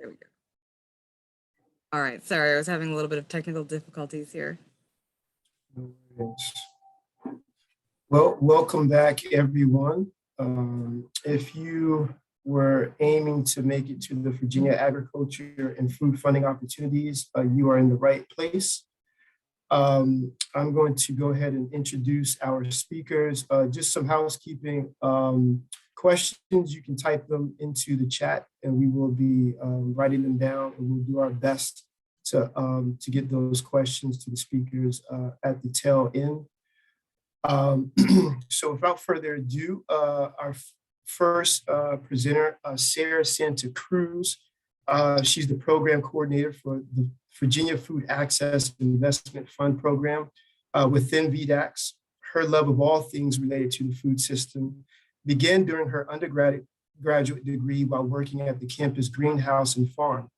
There we go. All right, sorry, I was having a little bit of technical difficulties here. Well, welcome back, everyone. If you were aiming to make it to the Virginia Agriculture and Food Funding Opportunities, you are in the right place. I'm going to go ahead and introduce our speakers. Just some housekeeping questions. You can type them into the chat and we will be writing them down, and we'll do our best to get those questions to the speakers at the tail end. So without further ado, our first presenter, Sara Cruz. She's the program coordinator for the Virginia Food Access Investment Fund program within VDACS. Her love of all things related to the food system began during her undergraduate degree while working at the campus greenhouse and farm.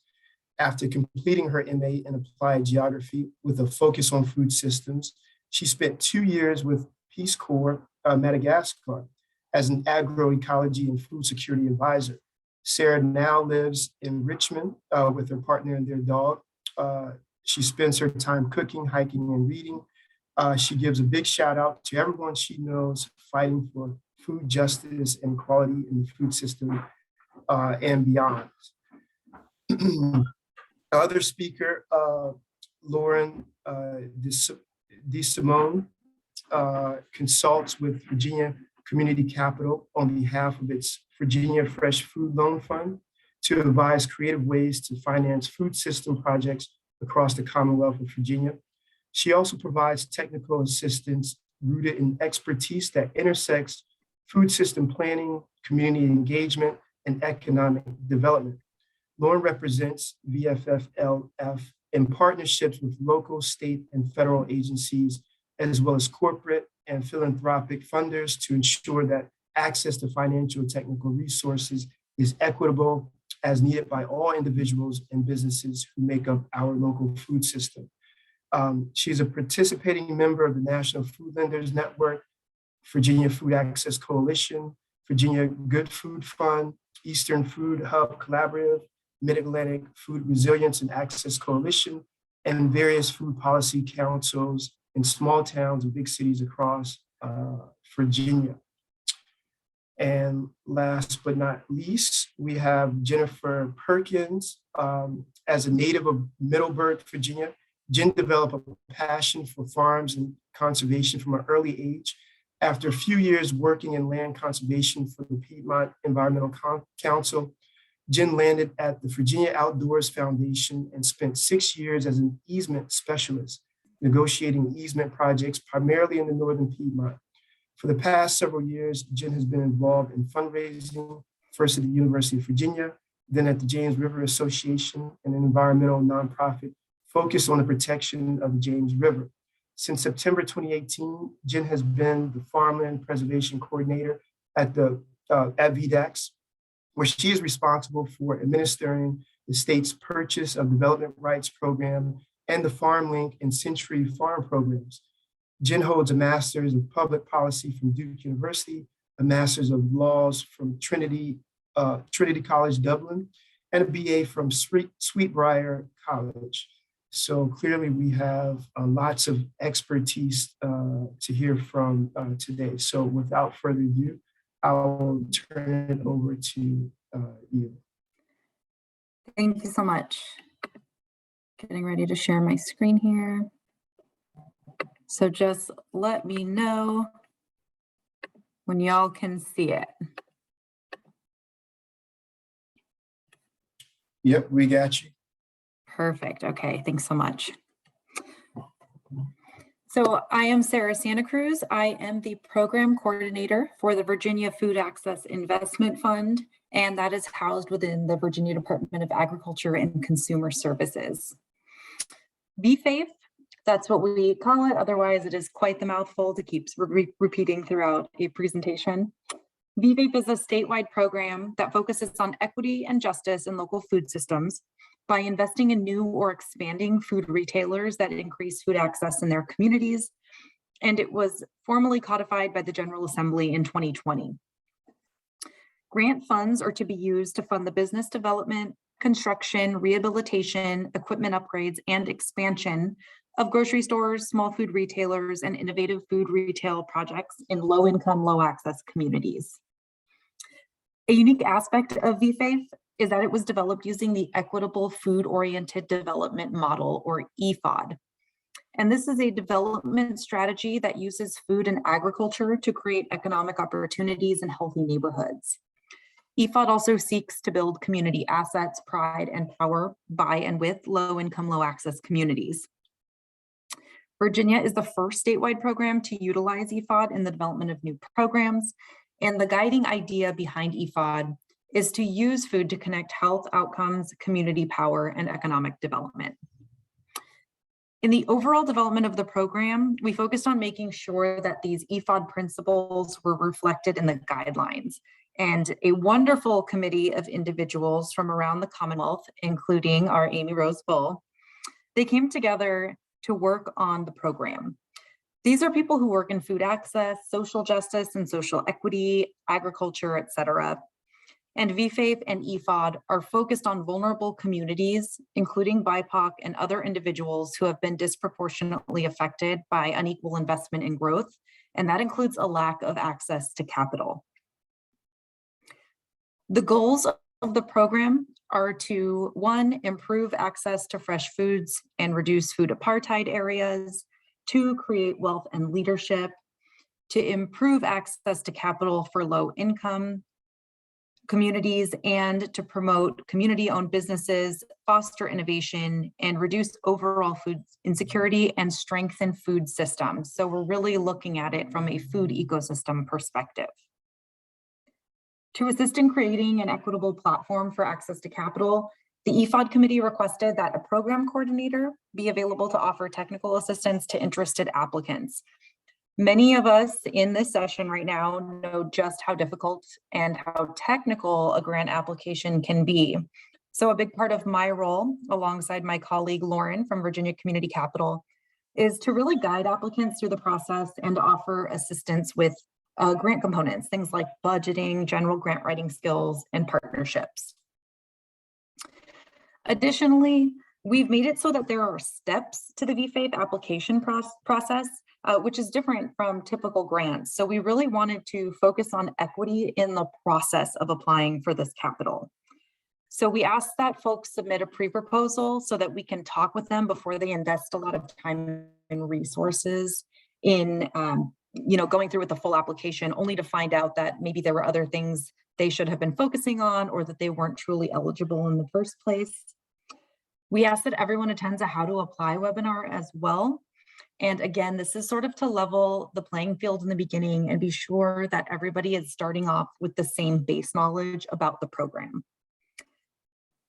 After completing her MA in applied geography with a focus on food systems, she spent 2 years with Peace Corps Madagascar as an agroecology and food security advisor. Sara now lives in Richmond with her partner and their dog. She spends her time cooking, hiking, and reading. She gives a big shout out to everyone she knows fighting for food justice and equality in the food system and beyond. Other speaker, Lauren DeSimone, consults with Virginia Community Capital on behalf of its Virginia Fresh Food Loan Fund to advise creative ways to finance food system projects across the Commonwealth of Virginia. She also provides technical assistance rooted in expertise that intersects food system planning, community engagement, and economic development. Lauren represents VFFLF in partnerships with local, state, and federal agencies, as well as corporate and philanthropic funders to ensure that access to financial and technical resources is equitable as needed by all individuals and businesses who make up our local food system. She's a participating member of the National Food Lenders Network, Virginia Food Access Coalition, Virginia Good Food Fund, Eastern Food Hub Collaborative, Mid-Atlantic Food Resilience and Access Coalition, and various food policy councils in small towns and big cities across Virginia. And last but not least, we have Jennifer Perkins. As a native of Middleburg, Virginia, Jen developed a passion for farms and conservation from an early age. After a few years working in land conservation for the Piedmont Environmental Council, Jen landed at the Virginia Outdoors Foundation and spent 6 years as an easement specialist, negotiating easement projects primarily in the Northern Piedmont. For the past several years, Jen has been involved in fundraising, first at the University of Virginia, then at the James River Association, an environmental nonprofit focused on the protection of the James River. Since September 2018, Jen has been the Farmland Preservation Coordinator at VDACS, where she is responsible for administering the state's Purchase of Development Rights Program and the FarmLink and Century Farm programs. Jen holds a Master's of Public Policy from Duke University, a Master's of Laws from Trinity College Dublin, and a BA from Sweetbriar College. So clearly we have lots of expertise to hear from today. So without further ado, I'll turn it over to you. Thank you so much. Getting ready to share my screen here. So just let me know when y'all can see it. Yep, we got you. Perfect. Okay, thanks so much. So I am Sara Cruz. I am the program coordinator for the Virginia Food Access Investment Fund, and that is housed within the Virginia Department of Agriculture and Consumer Services. VFAIF, that's what we call it. Otherwise, it is quite the mouthful to keep repeating throughout a presentation. VFAIF is a statewide program that focuses on equity and justice in local food systems by investing in new or expanding food retailers that increase food access in their communities. And it was formally codified by the General Assembly in 2020. Grant funds are to be used to fund the business development, construction, rehabilitation, equipment upgrades, and expansion of grocery stores, small food retailers, and innovative food retail projects in low-income, low-access communities. A unique aspect of VFAIF is that it was developed using the Equitable Food-Oriented Development Model, or EFOD. And this is a development strategy that uses food and agriculture to create economic opportunities in healthy neighborhoods. EFOD also seeks to build community assets, pride, and power by and with low-income, low-access communities. Virginia is the first statewide program to utilize EFOD in the development of new programs, and the guiding idea behind EFOD is to use food to connect health outcomes, community power, and economic development. In the overall development of the program, we focused on making sure that these EFOD principles were reflected in the guidelines. And a wonderful committee of individuals from around the Commonwealth, including our Amy Rose Bull, they came together to work on the program. These are people who work in food access, social justice and social equity, agriculture, et cetera. And VFAIF and EFOD are focused on vulnerable communities, including BIPOC and other individuals who have been disproportionately affected by unequal investment in growth, and that includes a lack of access to capital. The goals of the program are to, 1, improve access to fresh foods and reduce food apartheid areas, 2, create wealth and leadership, to improve access to capital for low income communities, and to promote community-owned businesses, foster innovation, and reduce overall food insecurity and strengthen food systems. So we're really looking at it from a food ecosystem perspective. To assist in creating an equitable platform for access to capital, the EFOD committee requested that a program coordinator be available to offer technical assistance to interested applicants. Many of us in this session right now know just how difficult and how technical a grant application can be. So a big part of my role, alongside my colleague Lauren from Virginia Community Capital, is to really guide applicants through the process and offer assistance with grant components, things like budgeting, general grant writing skills, and partnerships. Additionally, we've made it so that there are steps to the VFAIF application process, which is different from typical grants. So we really wanted to focus on equity in the process of applying for this capital. So we asked that folks submit a pre-proposal so that we can talk with them before they invest a lot of time and resources in going through with the full application, only to find out that maybe there were other things they should have been focusing on, or that they weren't truly eligible in the first place. We asked that everyone attends a How to Apply webinar as well. And again, this is sort of to level the playing field in the beginning and be sure that everybody is starting off with the same base knowledge about the program.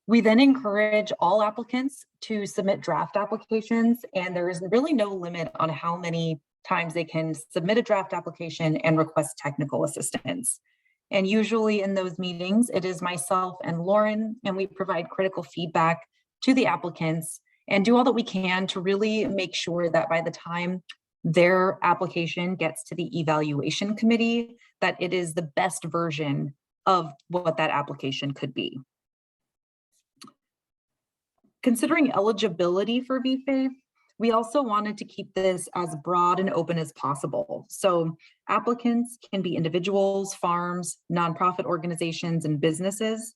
We then encourage all applicants to submit draft applications, and there is really no limit on how many times they can submit a draft application and request technical assistance. And usually in those meetings, it is myself and Lauren, and we provide critical feedback to the applicants and do all that we can to really make sure that by the time their application gets to the evaluation committee, that it is the best version of what that application could be. Considering eligibility for VFAIF, we also wanted to keep this as broad and open as possible. So applicants can be individuals, farms, nonprofit organizations, and businesses.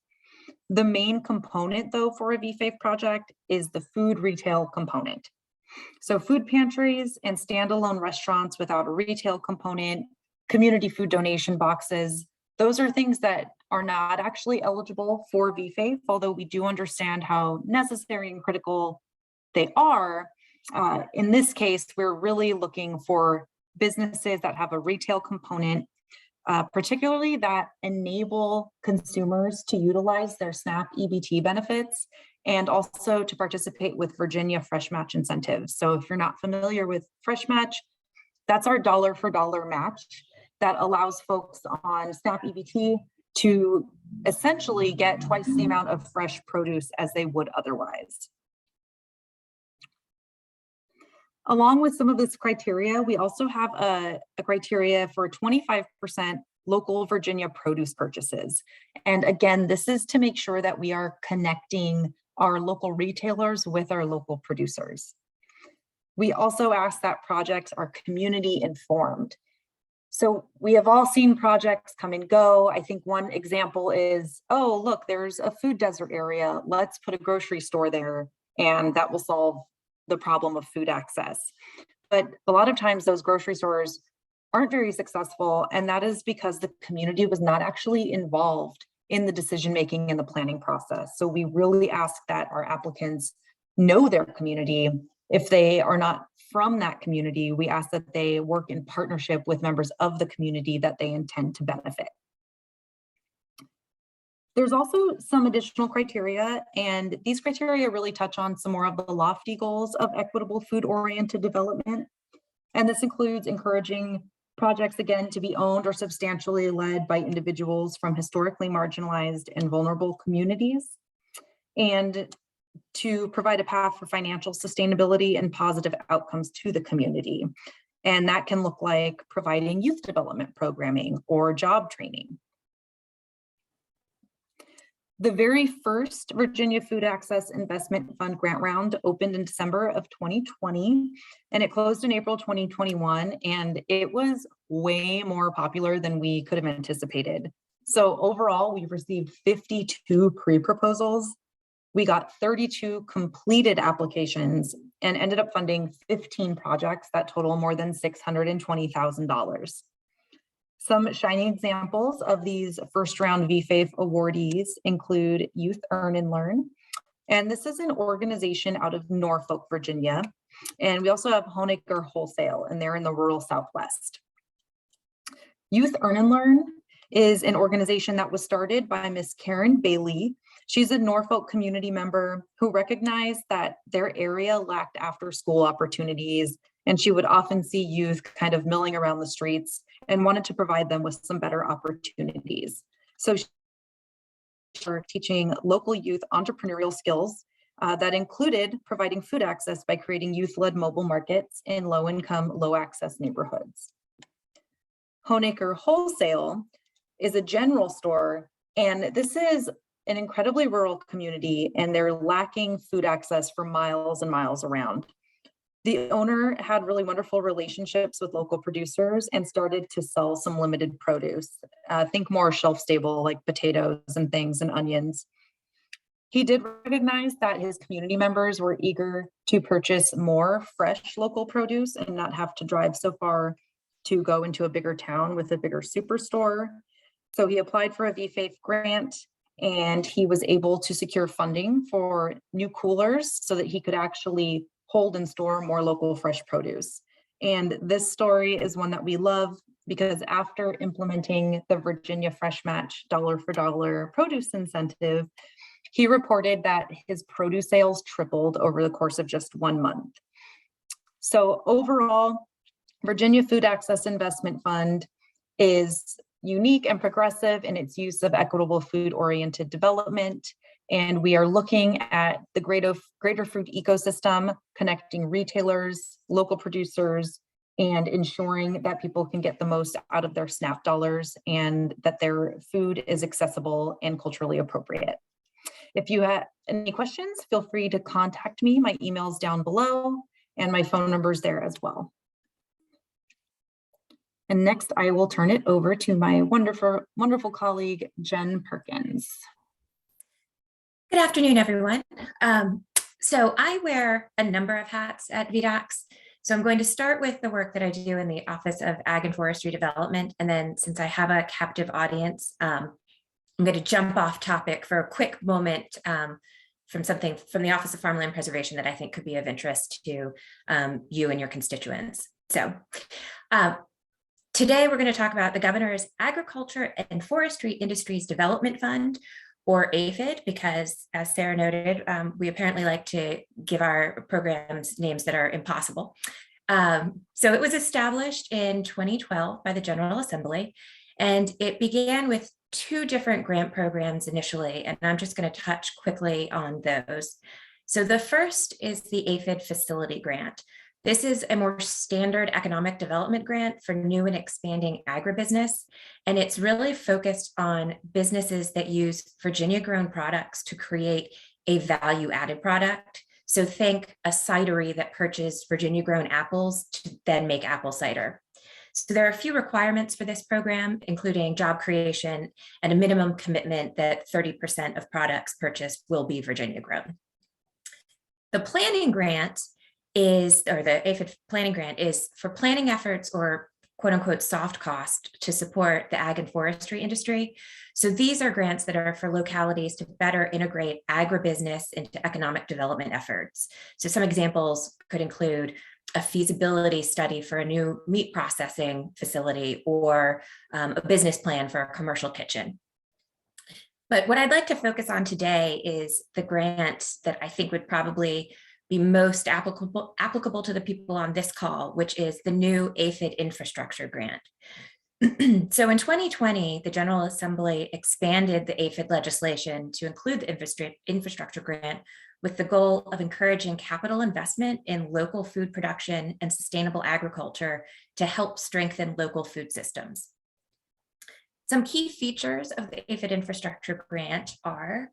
The main component, though, for a VFAIF project is the food retail component. So food pantries and standalone restaurants without a retail component, community food donation boxes, those are things that are not actually eligible for VFAIF, although we do understand how necessary and critical they are. In this case, we're really looking for businesses that have a retail component, particularly that enable consumers to utilize their SNAP EBT benefits and also to participate with Virginia Fresh Match incentives. So if you're not familiar with Fresh Match, that's our dollar for dollar match that allows folks on SNAP EBT to essentially get twice the amount of fresh produce as they would otherwise. Along with some of this criteria, we also have a criteria for 25% local Virginia produce purchases. And again, this is to make sure that we are connecting our local retailers with our local producers. We also ask that projects are community informed. So we have all seen projects come and go. I think one example is, oh, look, there's a food desert area. Let's put a grocery store there, and that will solve the problem of food access. But a lot of times those grocery stores aren't very successful, and that is because the community was not actually involved in the decision-making and the planning process. So we really ask that our applicants know their community. If they are not from that community, we ask that they work in partnership with members of the community that they intend to benefit. There's also some additional criteria, and these criteria really touch on some more of the lofty goals of equitable food-oriented development. And this includes encouraging projects, again, to be owned or substantially led by individuals from historically marginalized and vulnerable communities, and to provide a path for financial sustainability and positive outcomes to the community. And that can look like providing youth development programming or job training. The very first Virginia Food Access Investment Fund grant round opened in December of 2020, and it closed in April 2021, and it was way more popular than we could have anticipated. So overall, we received 52 pre-proposals. We got 32 completed applications and ended up funding 15 projects that total more than $620,000. Some shining examples of these first round VFAFE awardees include Youth Earn and Learn. And this is an organization out of Norfolk, Virginia. And we also have Honecker Wholesale, and they're in the rural Southwest. Youth Earn and Learn is an organization that was started by Miss Karen Bailey. She's a Norfolk community member who recognized that their area lacked after school opportunities, and she would often see youth kind of milling around the streets and wanted to provide them with some better opportunities. So she started teaching local youth entrepreneurial skills that included providing food access by creating youth-led mobile markets in low-income, low-access neighborhoods. Honecker Wholesale is a general store, and this is an incredibly rural community, and they're lacking food access for miles and miles around. The owner had really wonderful relationships with local producers and started to sell some limited produce. Think more shelf stable, like potatoes and things and onions. He did recognize that his community members were eager to purchase more fresh local produce and not have to drive so far to go into a bigger town with a bigger superstore. So he applied for a VFAFE grant, and he was able to secure funding for new coolers so that he could actually hold and store more local fresh produce. And this story is one that we love because after implementing the Virginia Fresh Match dollar for dollar produce incentive, he reported that his produce sales tripled over the course of just 1 month. So overall, Virginia Food Access Investment Fund is unique and progressive in its use of equitable food-oriented development. And we are looking at the greater food ecosystem, connecting retailers, local producers, and ensuring that people can get the most out of their SNAP dollars and that their food is accessible and culturally appropriate. If you have any questions, feel free to contact me. My email is down below and my phone number is there as well. And next, I will turn it over to my wonderful, wonderful colleague, Jen Perkins. Good afternoon, everyone. So I wear a number of hats at VDACS. So I'm going to start with the work that I do in the Office of Ag and Forestry Development. And then since I have a captive audience, I'm going to jump off topic for a quick moment from something from the Office of Farmland Preservation that I think could be of interest to you and your constituents. So today we're going to talk about the Governor's Agriculture and Forestry Industries Development Fund, or AFID, because as Sarah noted, we apparently like to give our programs names that are impossible. So it was established in 2012 by the General Assembly, and it began with 2 different grant programs initially, and I'm just going to touch quickly on those. So the first is the AFID Facility Grant. This is a more standard economic development grant for new and expanding agribusiness, and it's really focused on businesses that use Virginia-grown products to create a value-added product. So think a cidery that purchased Virginia-grown apples to then make apple cider. So there are a few requirements for this program, including job creation and a minimum commitment that 30% of products purchased will be Virginia-grown. The planning grant is, or the AFID planning grant is for planning efforts or quote unquote soft cost to support the ag and forestry industry. So these are grants that are for localities to better integrate agribusiness into economic development efforts. So some examples could include a feasibility study for a new meat processing facility or a business plan for a commercial kitchen. But what I'd like to focus on today is the grant that I think would probably be most applicable to the people on this call, which is the new AFID infrastructure grant. So in 2020, the General Assembly expanded the AFID legislation to include the infrastructure grant with the goal of encouraging capital investment in local food production and sustainable agriculture to help strengthen local food systems. Some key features of the AFID infrastructure grant are,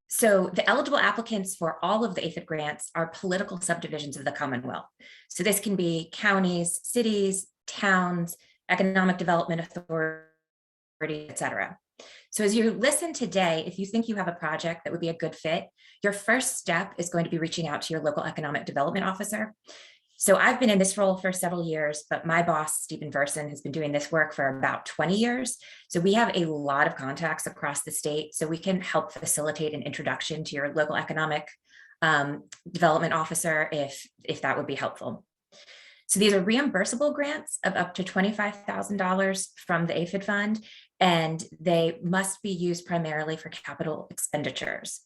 so the eligible applicants for all of the AFID grants are political subdivisions of the Commonwealth. So this can be counties, cities, towns, economic development authority, et cetera. So as you listen today, if you think you have a project that would be a good fit, your first step is going to be reaching out to your local economic development officer. So I've been in this role for several years, but my boss, Stephen Verson, has been doing this work for about 20 years. So we have a lot of contacts across the state, so we can help facilitate an introduction to your local economic development officer if that would be helpful. So these are reimbursable grants of up to $25,000 from the AFID fund, and they must be used primarily for capital expenditures.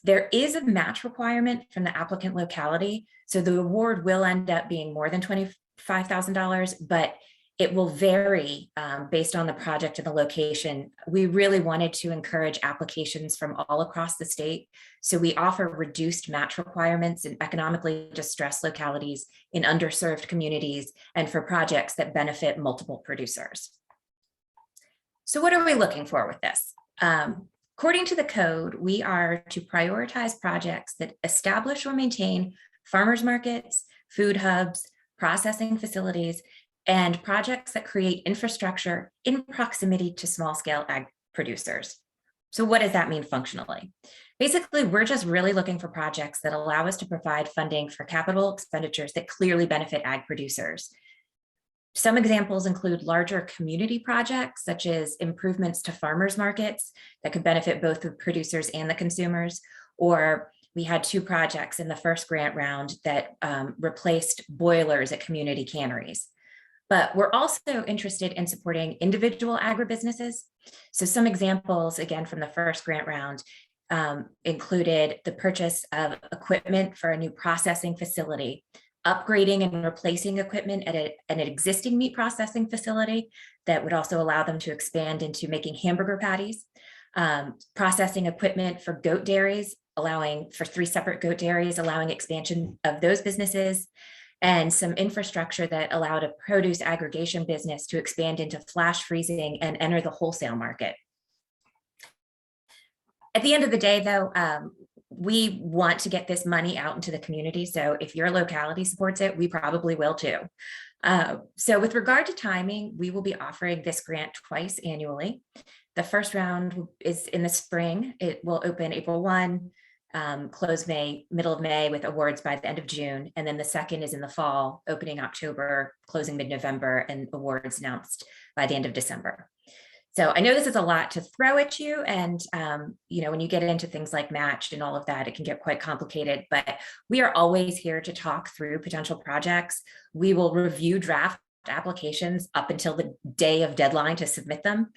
There is a match requirement from the applicant locality, so the award will end up being more than $25,000, but it will vary based on the project and the location. We really wanted to encourage applications from all across the state, so we offer reduced match requirements in economically distressed localities, in underserved communities, and for projects that benefit multiple producers. So what are we looking for with this? According to the code, we are to prioritize projects that establish or maintain farmers markets, food hubs, processing facilities, and projects that create infrastructure in proximity to small-scale ag producers. So what does that mean functionally? Basically, we're just really looking for projects that allow us to provide funding for capital expenditures that clearly benefit ag producers. Some examples include larger community projects, such as improvements to farmers markets that could benefit both the producers and the consumers. Or we had 2 projects in the first grant round that replaced boilers at community canneries. But we're also interested in supporting individual agribusinesses. So some examples, again, from the first grant round included the purchase of equipment for a new processing facility, upgrading and replacing equipment at an existing meat processing facility that would also allow them to expand into making hamburger patties, processing equipment for goat dairies, allowing for 3 separate goat dairies, allowing expansion of those businesses, and some infrastructure that allowed a produce aggregation business to expand into flash freezing and enter the wholesale market. At the end of the day, though, we want to get this money out into the community. So if your locality supports it, we probably will too. So with regard to timing, we will be offering this grant twice annually. The first round is in the spring. It will open April 1, close middle of May, with awards by the end of June. And then the second is in the fall, opening October, closing mid-November, and awards announced by the end of December. So I know this is a lot to throw at you, and when you get into things like match and all of that, it can get quite complicated, but we are always here to talk through potential projects. We will review draft applications up until the day of deadline to submit them.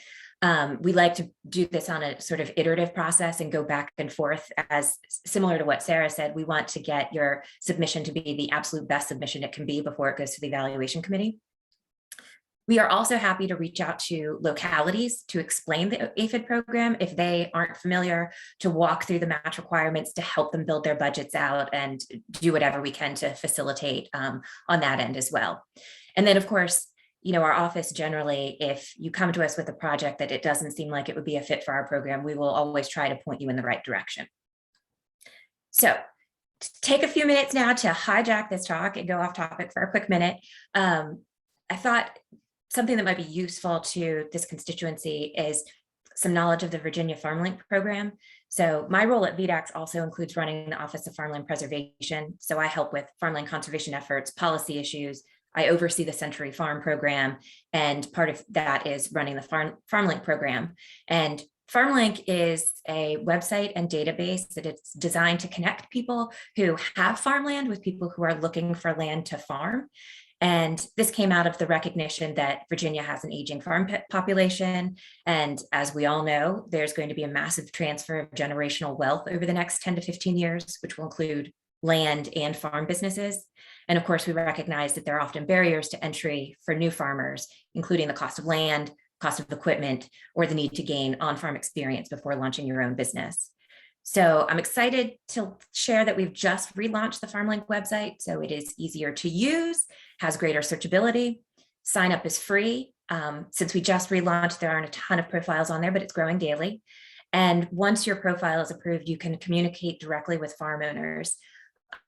We like to do this on a sort of iterative process and go back and forth, as similar to what Sara said. We want to get your submission to be the absolute best submission it can be before it goes to the evaluation committee. We are also happy to reach out to localities to explain the AFID program if they aren't familiar, to walk through the match requirements, to help them build their budgets out and do whatever we can to facilitate on that end as well. And then, of course, our office generally, if you come to us with a project that it doesn't seem like it would be a fit for our program, we will always try to point you in the right direction. So take a few minutes now to hijack this talk and go off topic for a quick minute. I thought something that might be useful to this constituency is some knowledge of the Virginia FarmLink program. So my role at VDACS also includes running the Office of Farmland Preservation. So I help with farmland conservation efforts, policy issues. I oversee the Century Farm program, and part of that is running the FarmLink program. And FarmLink is a website and database that it's designed to connect people who have farmland with people who are looking for land to farm. And this came out of the recognition that Virginia has an aging farm population. And as we all know, there's going to be a massive transfer of generational wealth over the next 10 to 15 years, which will include land and farm businesses. And of course, we recognize that there are often barriers to entry for new farmers, including the cost of land, cost of equipment, or the need to gain on-farm experience before launching your own business. So I'm excited to share that we've just relaunched the FarmLink website. So it is easier to use, has greater searchability. Sign up is free. Since we just relaunched, there aren't a ton of profiles on there, but it's growing daily. And once your profile is approved, you can communicate directly with farm owners.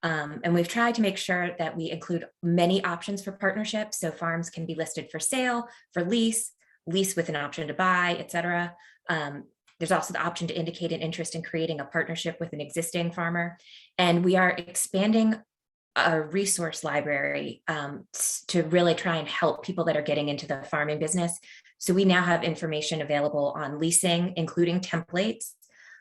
And we've tried to make sure that we include many options for partnerships. So farms can be listed for sale, for lease with an option to buy, et cetera. There's also the option to indicate an interest in creating a partnership with an existing farmer. And we are expanding our resource library to really try and help people that are getting into the farming business. So we now have information available on leasing, including templates,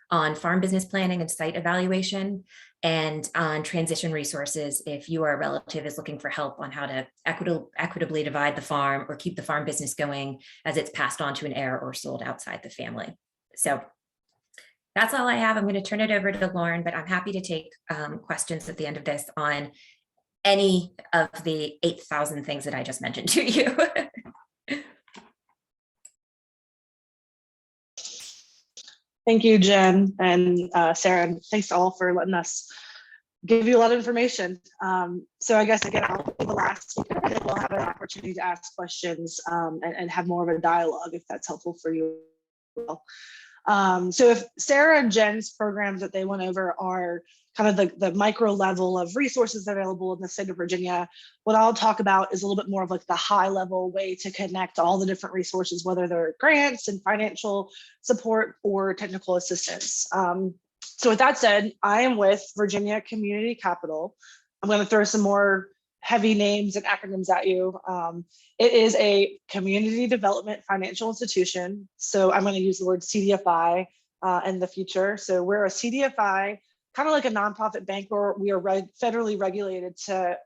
on farm business planning and site evaluation, and on transition resources if your relative is looking for help on how to equitably divide the farm or keep the farm business going as it's passed on to an heir or sold outside the family. So that's all I have. I'm going to turn it over to Lauren, but I'm happy to take questions at the end of this on any of the 8,000 things that I just mentioned to you. Thank you, Jen and Sarah, and thanks all for letting us give you a lot of information. So I guess, again, I'll be the last speaker, and we'll have an opportunity to ask questions and have more of a dialogue if that's helpful for you. So if Sarah and Jen's programs that they went over are kind of the micro level of resources available in the state of Virginia, what I'll talk about is a little bit more of like the high level way to connect all the different resources, whether they're grants and financial support or technical assistance. So with that said, I am with Virginia Community Capital. I'm going to throw some more heavy names and acronyms at you. It is a community development financial institution. So I'm going to use the word CDFI in the future. So we're a CDFI, kind of like a nonprofit bank, where we are federally regulated to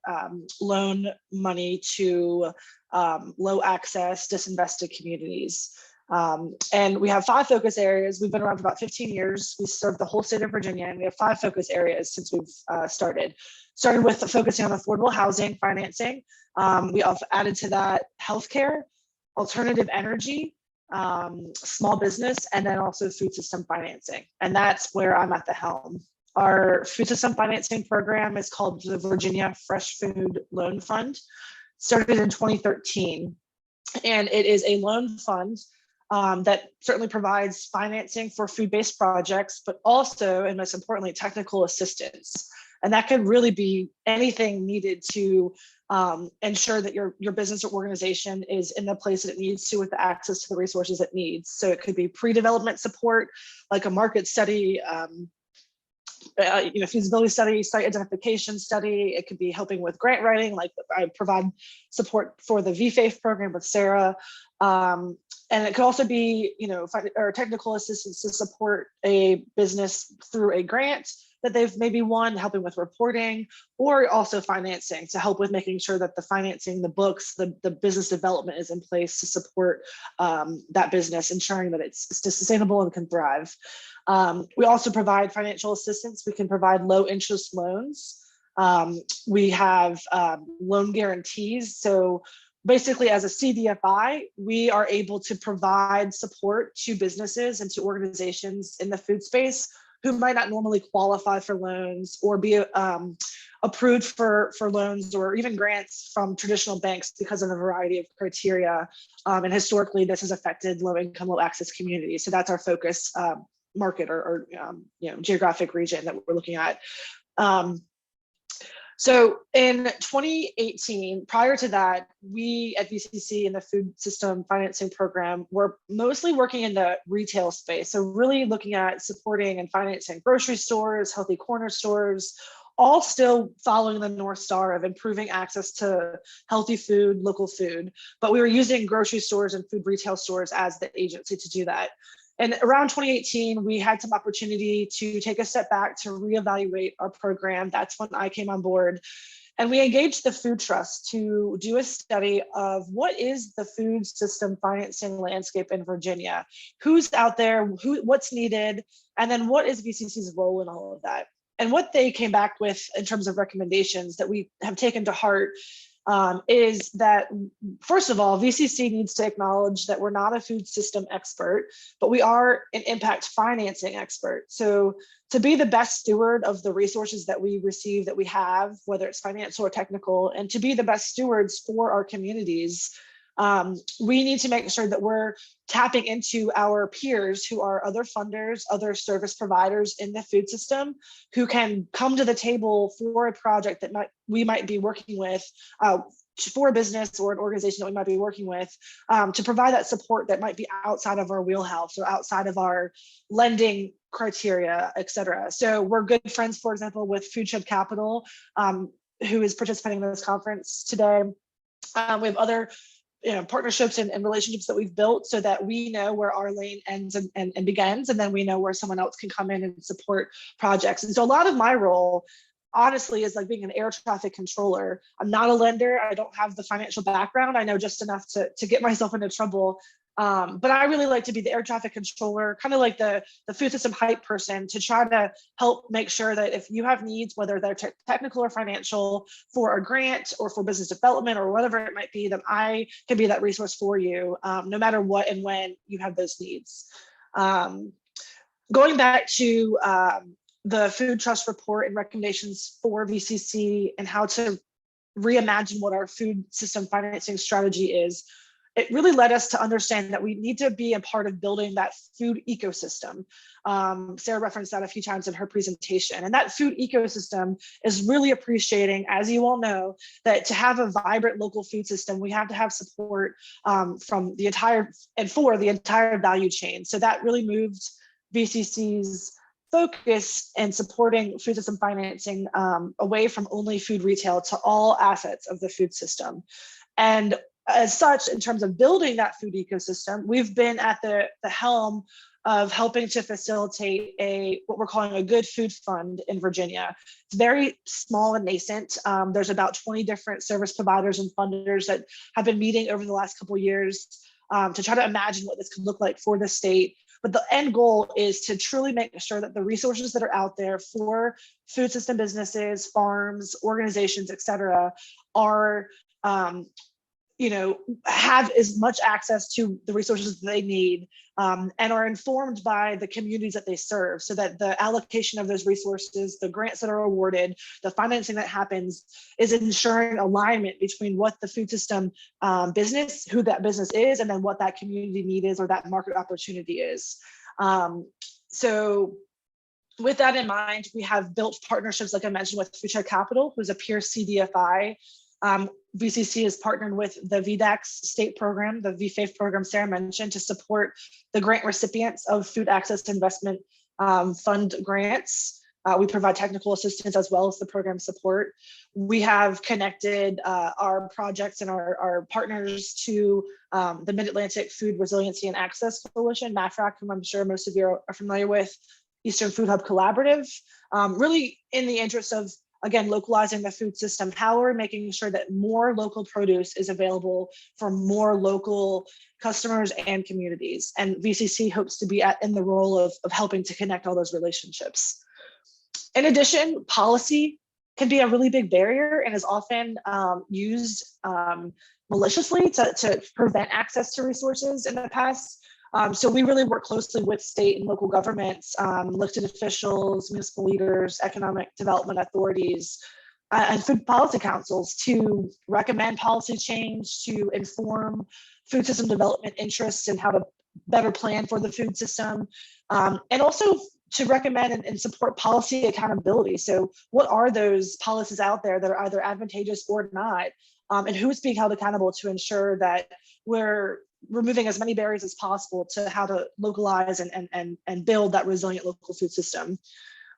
loan money to low access, disinvested communities. And we have 5 focus areas. We've been around for about 15 years. We serve the whole state of Virginia, and we have 5 focus areas since we've started. Started with focusing on affordable housing financing. We also added to that healthcare, alternative energy, small business, and then also food system financing. And that's where I'm at the helm. Our food system financing program is called the Virginia Fresh Food Loan Fund. Started in 2013, and it is a loan fund that certainly provides financing for food-based projects, but also, and most importantly, technical assistance. And that could really be anything needed to ensure that your business or organization is in the place that it needs to with the access to the resources it needs. So it could be pre-development support, like a market study, feasibility study, site identification study. It could be helping with grant writing, like I provide support for the VFAIF program with Sara. And it could also be, or technical assistance to support a business through a grant that they've maybe won, helping with reporting, or also financing to help with making sure that the financing, the books, the business development is in place to support that business, ensuring that it's sustainable and can thrive. We also provide financial assistance. We can provide low interest loans. We have loan guarantees. So basically as a CDFI, we are able to provide support to businesses and to organizations in the food space who might not normally qualify for loans or be approved for loans or even grants from traditional banks because of a variety of criteria. And historically, this has affected low-income, low-access communities. So that's our focus market or geographic region that we're looking at. So in 2018, prior to that, we at VCC in the food system financing program were mostly working in the retail space. So really looking at supporting and financing grocery stores, healthy corner stores, all still following the North Star of improving access to healthy food, local food. But we were using grocery stores and food retail stores as the agency to do that. And around 2018, we had some opportunity to take a step back to reevaluate our program. That's when I came on board. And we engaged the Food Trust to do a study of what is the food system financing landscape in Virginia? Who's out there, what's needed, and then what is VCC's role in all of that? And what they came back with in terms of recommendations that we have taken to heart is that, first of all, VCC needs to acknowledge that we're not a food system expert, but we are an impact financing expert. So to be the best steward of the resources that we receive, that we have, whether it's financial or technical, and to be the best stewards for our communities, we need to make sure that we're tapping into our peers who are other funders, other service providers in the food system, who can come to the table for a project that we might be working with, for a business or an organization that we might be working with, to provide that support that might be outside of our wheelhouse or outside of our lending criteria, et cetera. So we're good friends, for example, with Food Shed Capital, who is participating in this conference today. We have other partnerships and relationships that we've built so that we know where our lane ends and begins, and then we know where someone else can come in and support projects. And so a lot of my role, honestly, is like being an air traffic controller. I'm not a lender. I don't have the financial background. I know just enough to get myself into trouble. But I really like to be the air traffic controller, kind of like the food system hype person, to try to help make sure that if you have needs, whether they're technical or financial, for a grant or for business development or whatever it might be, that I can be that resource for you, no matter what and when you have those needs. Going back to the Food Trust report and recommendations for VCC and how to reimagine what our food system financing strategy is, it really led us to understand that we need to be a part of building that food ecosystem. Sara referenced that a few times in her presentation. And that food ecosystem is really appreciating, as you all know, that to have a vibrant local food system, we have to have support from the entire value chain. So that really moved VCC's focus and supporting food system financing away from only food retail to all assets of the food system. And as such, in terms of building that food ecosystem, we've been at the helm of helping to facilitate what we're calling a good food fund in Virginia. It's very small and nascent. There's about 20 different service providers and funders that have been meeting over the last couple of years to try to imagine what this could look like for the state. But the end goal is to truly make sure that the resources that are out there for food system businesses, farms, organizations, et cetera, are have as much access to the resources that they need and are informed by the communities that they serve, so that the allocation of those resources, the grants that are awarded, the financing that happens, is ensuring alignment between what the food system business, who that business is, and then what that community need is or that market opportunity is. So with that in mind, we have built partnerships, like I mentioned, with Food Shed Capital, who's a peer CDFI. VCC is partnered with the VDACS state program, the VFAIF program Sara mentioned, to support the grant recipients of food access investment fund grants. We provide technical assistance as well as the program support. We have connected our projects and our partners to the Mid-Atlantic Food Resiliency and Access Coalition, MAFRAC, whom I'm sure most of you are familiar with, Eastern Food Hub Collaborative, really in the interest of, again, localizing the food system. How are we making sure that more local produce is available for more local customers and communities? And VCC hopes to be in the role of helping to connect all those relationships. In addition, policy can be a really big barrier and is often used maliciously to prevent access to resources in the past. So we really work closely with state and local governments, elected officials, municipal leaders, economic development authorities, and food policy councils to recommend policy change, to inform food system development interests and how to better plan for the food system, and also to recommend and support policy accountability. So what are those policies out there that are either advantageous or not? And who's being held accountable to ensure that we're removing as many barriers as possible to how to localize and build that resilient local food system.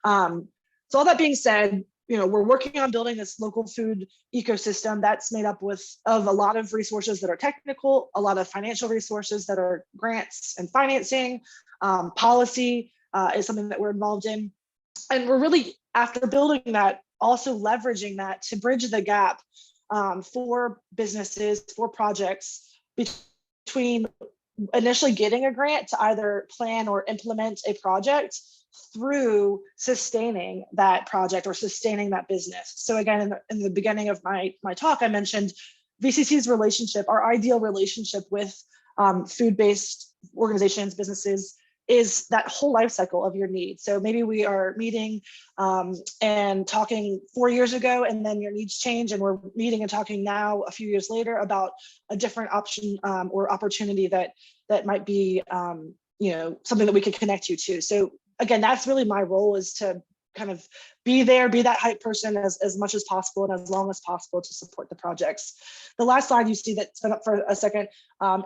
So all that being said, we're working on building this local food ecosystem that's made up of a lot of resources that are technical, a lot of financial resources that are grants and financing, policy is something that we're involved in. And we're really, after building that, also leveraging that to bridge the gap for businesses, for projects, between initially getting a grant to either plan or implement a project through sustaining that project or sustaining that business. So again, in the beginning of my talk, I mentioned VCC's relationship, our ideal relationship with food-based organizations, businesses, is that whole life cycle of your needs. So maybe we are meeting and talking 4 years ago, and then your needs change, and we're meeting and talking now a few years later about a different option or opportunity that might be something that we could connect you to. So again, that's really my role, is to kind of be there, be that hype person as much as possible and as long as possible to support the projects. The last slide you see that's been up for a second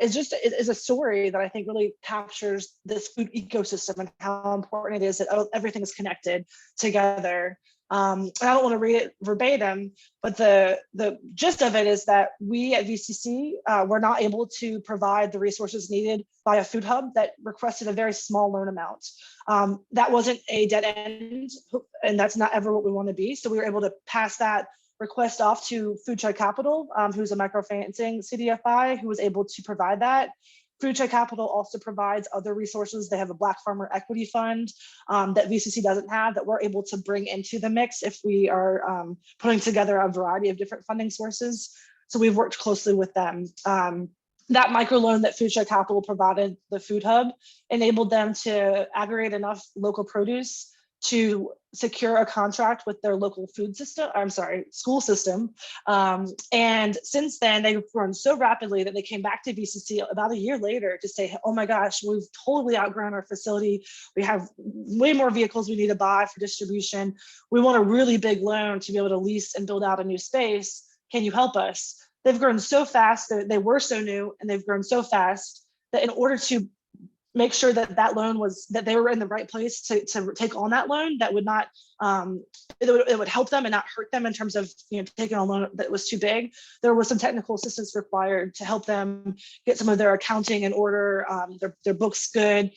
is a story that I think really captures this food ecosystem and how important it is that everything is connected together. And I don't want to read it verbatim, but the gist of it is that we at VCC were not able to provide the resources needed by a food hub that requested a very small loan amount. That wasn't a dead end, and that's not ever what we want to be. So we were able to pass that request off to Food Chai Capital, who's a microfinancing CDFI, who was able to provide that. Food Chai Capital also provides other resources. They have a Black Farmer Equity Fund that VCC doesn't have, that we're able to bring into the mix if we are putting together a variety of different funding sources. So we've worked closely with them. That microloan that Food Chai Capital provided the Food Hub enabled them to aggregate enough local produce to secure a contract with their local school system. And since then, they've grown so rapidly that they came back to VCC about a year later to say, oh my gosh, we've totally outgrown our facility. We have way more vehicles we need to buy for distribution. We want a really big loan to be able to lease and build out a new space. Can you help us? They've grown so fast, they were so new, and they've grown so fast that in order to make sure that loan that they were in the right place to take on that loan, that would not, it would help them and not hurt them in terms of taking a loan that was too big. There was some technical assistance required to help them get some of their accounting in order, their books good,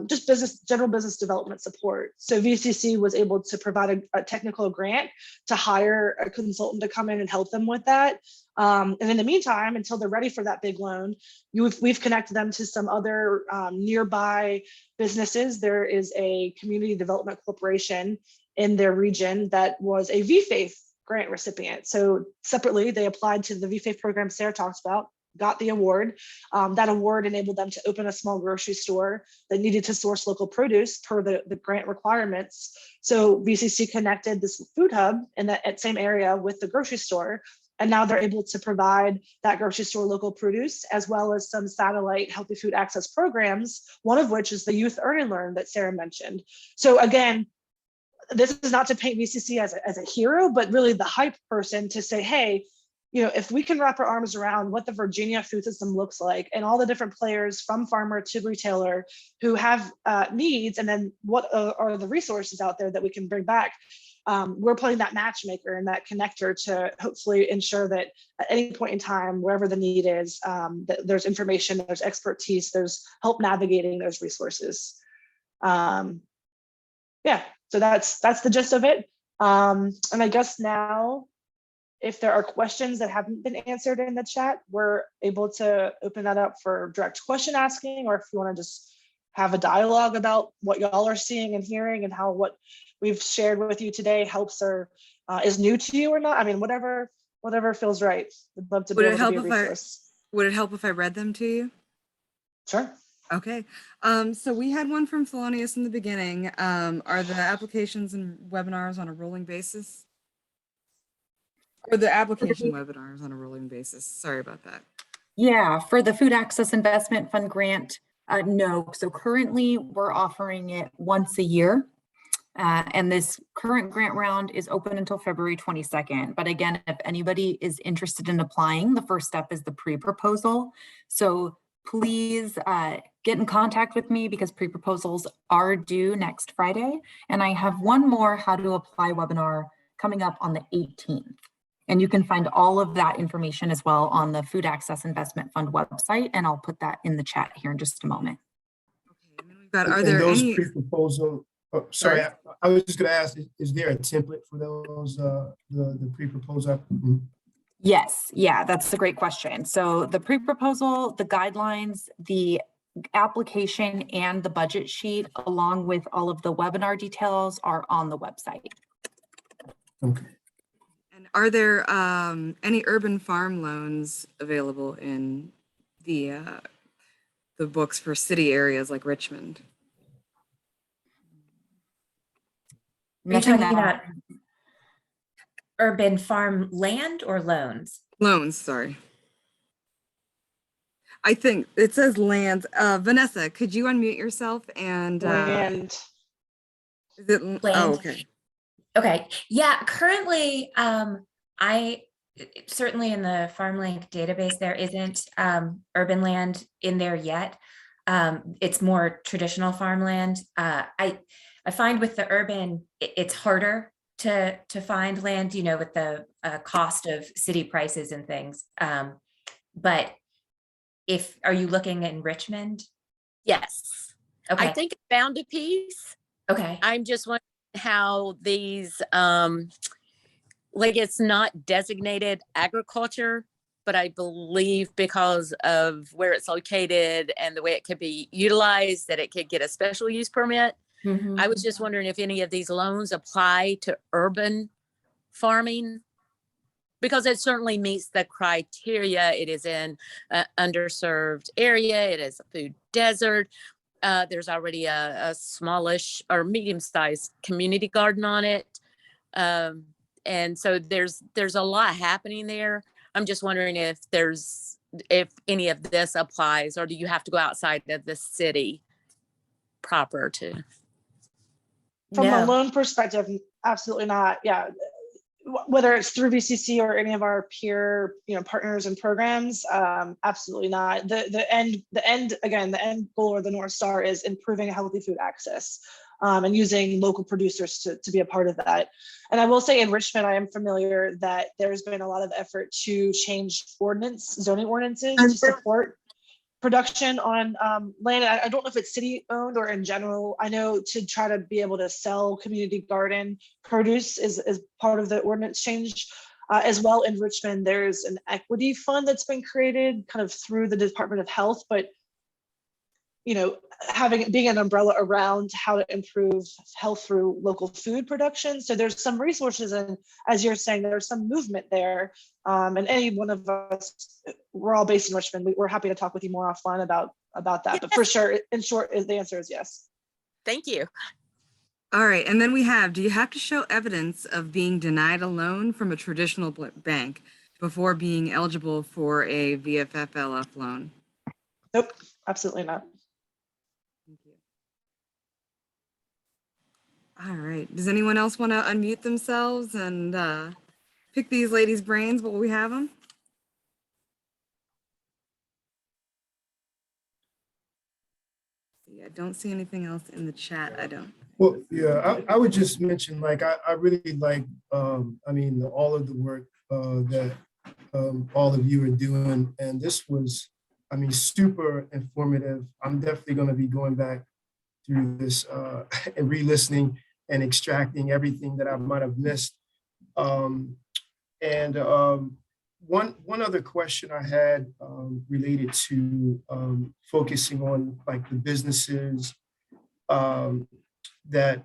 just general business development support. So VCC was able to provide a technical grant to hire a consultant to come in and help them with that. And in the meantime, until they're ready for that big loan, we've connected them to some other nearby businesses. There is a community development corporation in their region that was a VFAIF grant recipient. So separately, they applied to the VFAIF program Sara talks about, got the award. That award enabled them to open a small grocery store that needed to source local produce per the grant requirements. So VCC connected this food hub in that same area with the grocery store. And now they're able to provide that grocery store local produce, as well as some satellite healthy food access programs, one of which is the Youth Earn and Learn that Sara mentioned. So again, this is not to paint VCC as a hero, but really the hype person to say, hey, if we can wrap our arms around what the Virginia food system looks like and all the different players from farmer to retailer who have needs, and then what are the resources out there that we can bring back, we're playing that matchmaker and that connector to hopefully ensure that at any point in time, wherever the need is, that there's information, there's expertise, there's help navigating those resources. Yeah, so that's the gist of it. And I guess now, if there are questions that haven't been answered in the chat, we're able to open that up for direct question asking, or if you want to just have a dialogue about what y'all are seeing and hearing and how what we've shared with you today helps or is new to you or not. I mean, whatever whatever feels right. I'd love to be Would it able to help be a if I resource. would it help if I read them to you? Sure. Okay. So we had one from Thelonious in the beginning. Are the applications and webinars on a rolling basis? Or the application webinars on a rolling basis? Sorry about that. Yeah, for the Food Access Investment Fund grant, no. So currently we're offering it once a year. And this current grant round is open until February 22nd. But again, if anybody is interested in applying, the first step is the pre-proposal. So please get in contact with me because pre-proposals are due next Friday. And I have one more how to apply webinar coming up on the 18th. And you can find all of that information as well on the Food Access Investment Fund website. And I'll put that in the chat here in just a moment. Okay. And then we've got, are And there those any? pre-proposal, oh, sorry, I was just gonna ask, is there a template for those, the pre-proposal? Yes, yeah, that's a great question. So the pre-proposal, the guidelines, the application and the budget sheet, along with all of the webinar details are on the website. Okay. And are there any urban farm loans available in the books for city areas like Richmond? Are you talking about urban farm land or loans? Loans, sorry. I think it says land. Vanessa, could you unmute yourself and Land. is it Land. Oh, okay. Okay. Yeah. Currently, I certainly in the FarmLink database, there isn't urban land in there yet. It's more traditional farmland. I find with the urban, it's harder to find land, you know, with the cost of city prices and things. But are you looking in Richmond? Yes. Okay. I think I found a piece. Okay. I'm just wondering how these, like it's not designated agriculture, but I believe because of where it's located and the way it could be utilized, that it could get a special use permit. Mhm. I was just wondering if any of these loans apply to urban farming, because it certainly meets the criteria. It is in an underserved area. It is a food desert. There's already a smallish or medium-sized community garden on it. And so there's a lot happening there. I'm just wondering if any of this applies, or do you have to go outside of the city proper to? From a No. loan perspective, absolutely not. Yeah. Whether it's through VCC or any of our peer, partners and programs, absolutely not. The end goal or the North Star is improving healthy food access, and using local producers to be a part of that. And I will say in Richmond, I am familiar that there's been a lot of effort to change zoning ordinances to support production on land. I don't know if it's city owned or in general. I know to try to be able to sell community garden produce is part of the ordinance change. As well in Richmond, there's an equity fund that's been created kind of through the Department of Health, but being an umbrella around how to improve health through local food production. So there's some resources, and as you're saying, there's some movement there. And any one of us, we're all based in Richmond. We're happy to talk with you more offline about that. Yes. But for sure, in short, the answer is yes. Thank you. All right. And then do you have to show evidence of being denied a loan from a traditional bank before being eligible for a VFFLF loan? Nope, absolutely not. Thank you. All right. Does anyone else want to unmute themselves and pick these ladies' brains while we have them? Yeah, I don't see anything else in the chat. I don't. Well, yeah, I would just mention, like, I really like, all of the work that all of you are doing. And this was, super informative. I'm definitely going to be going back through this and re-listening and extracting everything that I might have missed. One other question I had related to focusing on like the businesses that,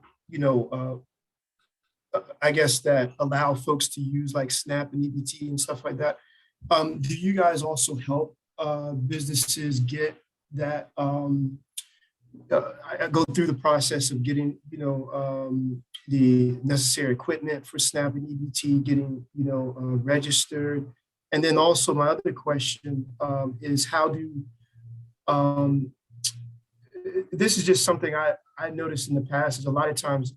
I guess that allow folks to use like SNAP and EBT and stuff like that. Do you guys also help businesses get that? I go through the process of getting, the necessary equipment for SNAP and EBT, getting, registered. And then also my other question is how do, this is just something I noticed in the past is a lot of times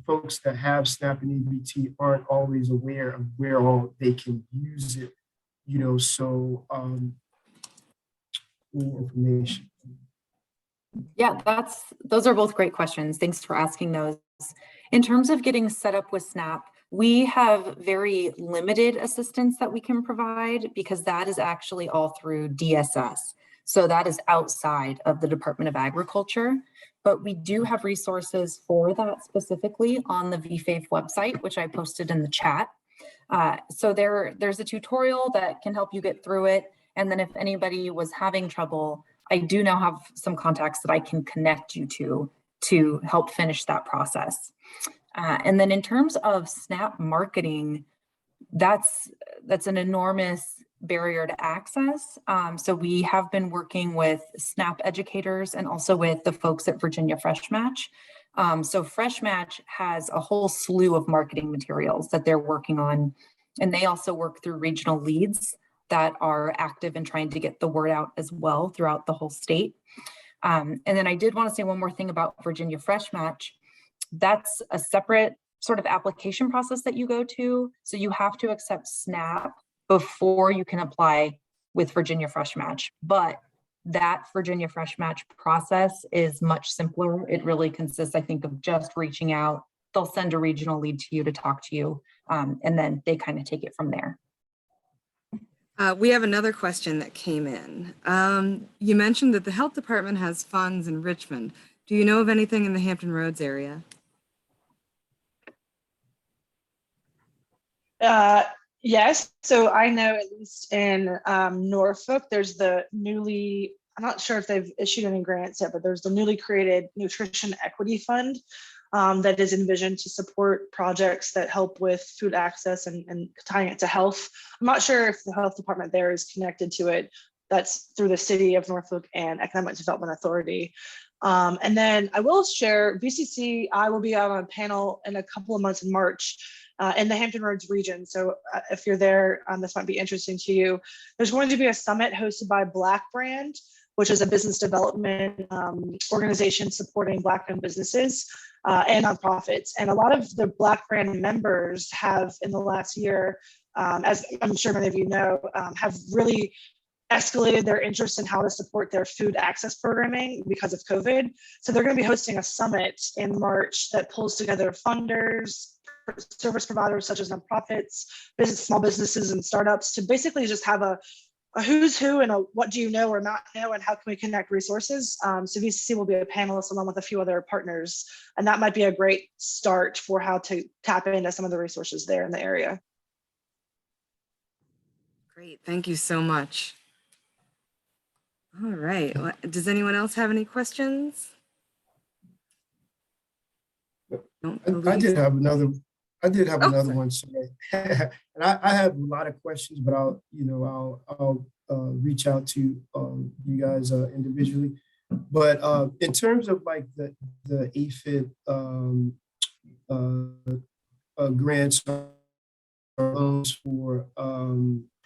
folks that have SNAP and EBT aren't always aware of where all they can use it, so more information. Yeah, those are both great questions. Thanks for asking those. In terms of getting set up with SNAP, we have very limited assistance that we can provide because that is actually all through DSS. So that is outside of the Department of Agriculture, but we do have resources for that specifically on the VFAIF website, which I posted in the chat. So there's a tutorial that can help you get through it. And then if anybody was having trouble, I do now have some contacts that I can connect you to help finish that process. And then in terms of SNAP marketing, that's an enormous barrier to access. So we have been working with SNAP educators and also with the folks at Virginia Fresh Match. So Fresh Match has a whole slew of marketing materials that they're working on. And they also work through regional leads that are active in trying to get the word out as well throughout the whole state. And then I did want to say one more thing about Virginia Fresh Match. That's a separate sort of application process that you go to. So you have to accept SNAP before you can apply with Virginia Fresh Match. But that Virginia Fresh Match process is much simpler. It really consists, I think, of just reaching out. They'll send a regional lead to you to talk to you, and then they kind of take it from there. We have another question that came in. You mentioned that the health department has funds in Richmond. Do you know of anything in the Hampton Roads area? Yes, so I know at least in Norfolk, there's the newly, I'm not sure if they've issued any grants yet, but there's the newly created Nutrition Equity Fund that is envisioned to support projects that help with food access and tying it to health. I'm not sure if the health department there is connected to it. That's through the City of Norfolk and Economic Development Authority. And then I will share VCC, I will be out on a panel in a couple of months in March in the Hampton Roads region. So if you're there, this might be interesting to you. There's going to be a summit hosted by Black Brand, which is a business development organization supporting Black-owned businesses and nonprofits. And a lot of the Black Brand members have in the last year, as I'm sure many of you know, have really escalated their interest in how to support their food access programming because of COVID. So they're going to be hosting a summit in March that pulls together funders, service providers such as nonprofits, small businesses and startups to basically just have a who's who and a what do you know or not know and how can we connect resources. So VCC will be a panelist along with a few other partners, and that might be a great start for how to tap into some of the resources there in the area. Great, thank you so much. All right, does anyone else have any questions? I did have another one. Sorry. And I have a lot of questions, but I'll reach out to you guys individually. But in terms of like the AFIB grants or loans for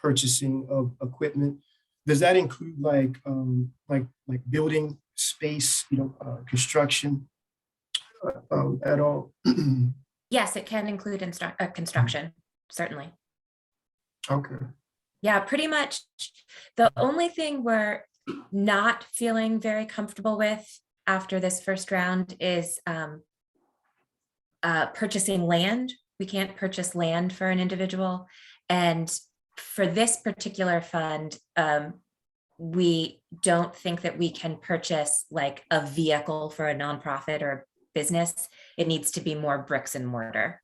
purchasing of equipment, does that include like building space, construction at all? Yes, it can include construction, certainly. Okay. Yeah, pretty much. The only thing we're not feeling very comfortable with after this first round is purchasing land. We can't purchase land for an individual. And for this particular fund, we don't think that we can purchase like a vehicle for a nonprofit or business. It needs to be more bricks and mortar.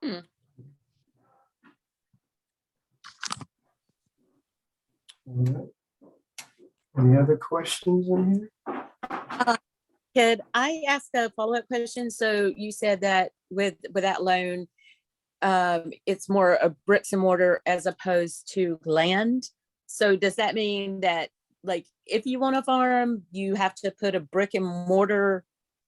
All right. Any other questions in here? Could I ask a follow-up question? So you said that with that loan, it's more a bricks and mortar as opposed to land. So does that mean that, like, if you want to farm, you have to put a brick and mortar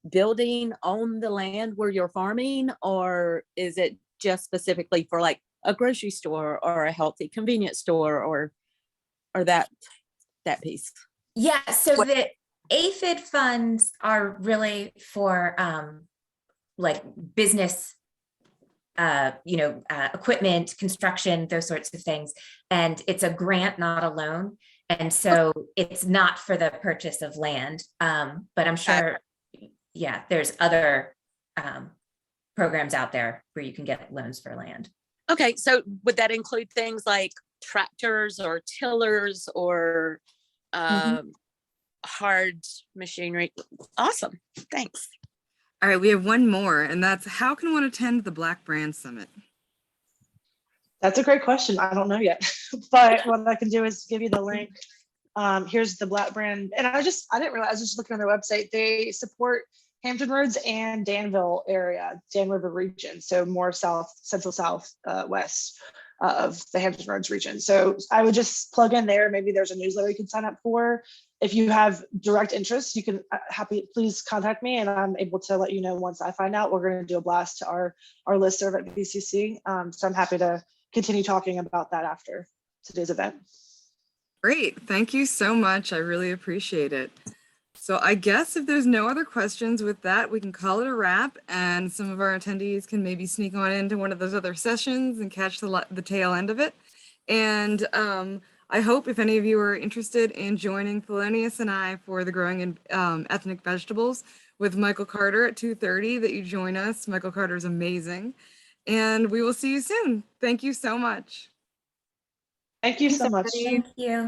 building on the land where you're farming, or is it just specifically for like a grocery store or a healthy convenience store, or that piece? Yeah, so the AFID funds are really for like business, equipment, construction, those sorts of things. And it's a grant, not a loan. And so it's not for the purchase of land. But I'm sure, yeah, there's other programs out there where you can get loans for land. Okay, so would that include things like tractors or tillers or hard machinery? Awesome, thanks. All right, we have one more, and that's how can one attend the Black Brand Summit? That's a great question. I don't know yet, but what I can do is give you the link. Here's the Black Brand, and I didn't realize, I was just looking on their website, they support Hampton Roads and Danville area, Dan River region, so more south, central south, west of the Hampton Roads region. So I would just plug in there. Maybe there's a newsletter you can sign up for. If you have direct interest, you can please contact me, and I'm able to let you know once I find out. We're going to do a blast to our listserv at BCC. So I'm happy to continue talking about that after today's event. Great, thank you so much. I really appreciate it. So I guess if there's no other questions with that, we can call it a wrap, and some of our attendees can maybe sneak on into one of those other sessions and catch the tail end of it. And I hope if any of you are interested in joining Thelonious and I for the Growing in Ethnic Vegetables with Michael Carter at 2:30, that you join us. Michael Carter is amazing. And we will see you soon. Thank you so much. Thank you so much. Thank you.